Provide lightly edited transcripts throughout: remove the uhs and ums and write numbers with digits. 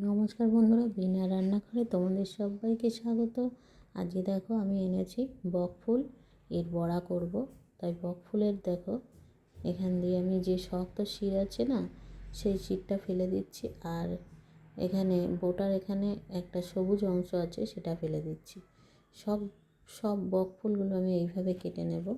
নমস্কার বন্ধুরা, বিনা রান্নাঘরে তোমাদের সবাইকে স্বাগত। আজকে দেখো আমি এনেছি বকফুল, এর বড়া করব। তাই বকফুলের দেখো এখান দিয়ে আমি যে শক্ত শির আছে না, সেই শিরটা ফেলে দিচ্ছি। আর এখানে বোটার এখানে একটা সবুজ অংশ আছে, সেটা ফেলে দিচ্ছি। সব সব বকফুলগুলো আমি এইভাবে কেটে নেব।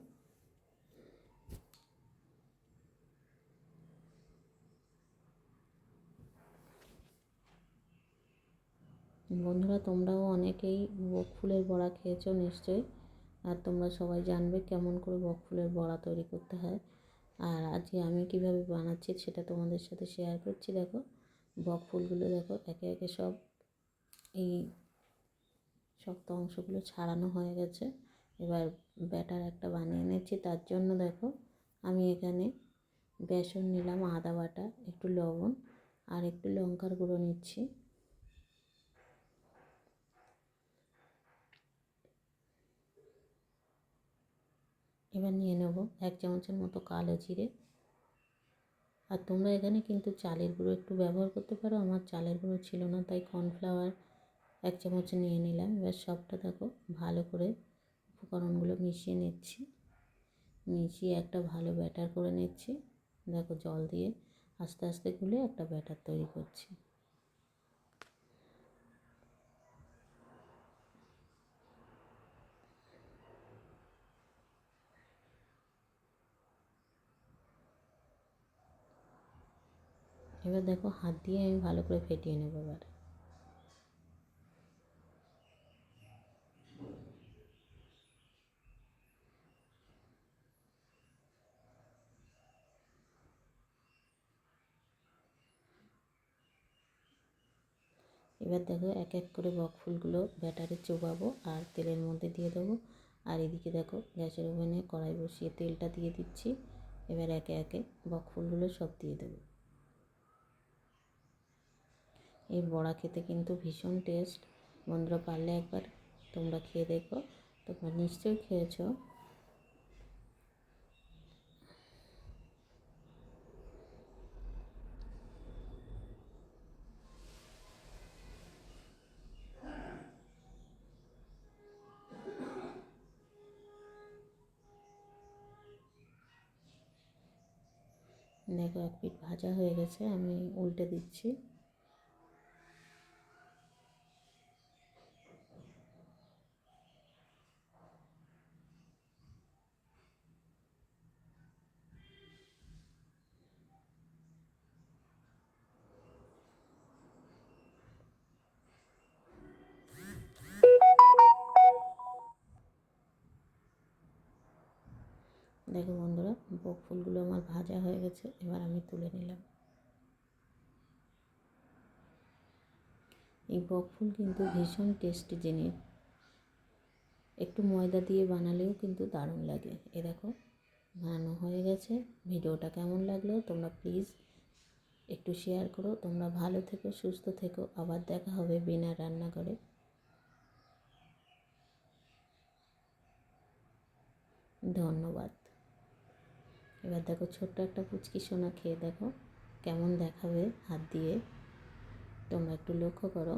বন্ধুরা, তোমরাও অনেকেই বকফুলের বড়া খেয়েছো নিশ্চয়ই, আর তোমরা সবাই জানবে কেমন করে বকফুলের বড়া তৈরি করতে হয়। আর আজকে আমি কিভাবে বানাচ্ছি সেটা তোমাদের সাথে শেয়ার করছি। দেখো বকফুলগুলো দেখো একে একে সব এই শক্ত অংশগুলো ছাড়ানো হয়ে গেছে। এবার ব্যাটার একটা বানিয়ে নিচ্ছি। তার জন্য দেখো আমি এখানে বেসন নিলাম, আদা বাটা, একটু লবণ আর একটু লঙ্কার গুঁড়ো নিচ্ছি। এবার নিয়ে নেব 1 চামচের মতো কালো জিরে। আর তোমরা এখানে কিন্তু চালের গুঁড়ো একটু ব্যবহার করতে পারো। আমার চালের গুঁড়ো ছিল না, তাই কর্নফ্লাওয়ার 1 চামচ নিয়ে নিলাম। এবার সবটা দেখো ভালো করে উপকরণগুলো মিশিয়ে নিচ্ছি। মিশিয়ে একটা ভালো ব্যাটার করে নিচ্ছি। দেখো জল দিয়ে আস্তে আস্তে গুলে একটা ব্যাটার তৈরি করছি। এবার দেখো হাত দিয়ে আমি ভালো করে ফেটিয়ে নেব। এবার দেখো এক এক করে বকফুলগুলো ব্যাটারে চোবাবো আর তেলের মধ্যে দিয়ে দেবো। আর এদিকে দেখো গ্যাসের ওভেনে কড়াই বসিয়ে তেলটা দিয়ে দিচ্ছি। এবার একে একে বকফুলগুলো সব দিয়ে দেবো। এই বড়া খেতে কিন্তু ভীষণ টেস্ট। বন্ধুরা, পারলে একবার তোমরা খেয়ে দেখো। তোমরা নিশ্চয়ই খেয়েছো। দেখো এক পিঠ ভাজা হয়ে গেছে, আমি উল্টে দিচ্ছি। দেখো বন্ধুরা, বকফুলগুলো আমার ভাজা হয়ে গেছে। এবার আমি তুলে নিলাম। এই বকফুল কিন্তু ভীষণ টেস্টি জিনিস। একটু ময়দা দিয়ে বানালেও কিন্তু দারুণ লাগে। এ দেখো বানানো হয়ে গেছে। ভিডিওটা কেমন লাগলো তোমরা প্লিজ একটু শেয়ার করো। তোমরা ভালো থেকো, সুস্থ থেকো। আবার দেখা হবে বিনা রান্নাঘরে। ধন্যবাদ। এবার দেখো ছোট্ট একটা পুচকি সোনা খেয়ে দেখো কেমন দেখাবে হাত দিয়ে। তোমরা একটু লক্ষ্য করো।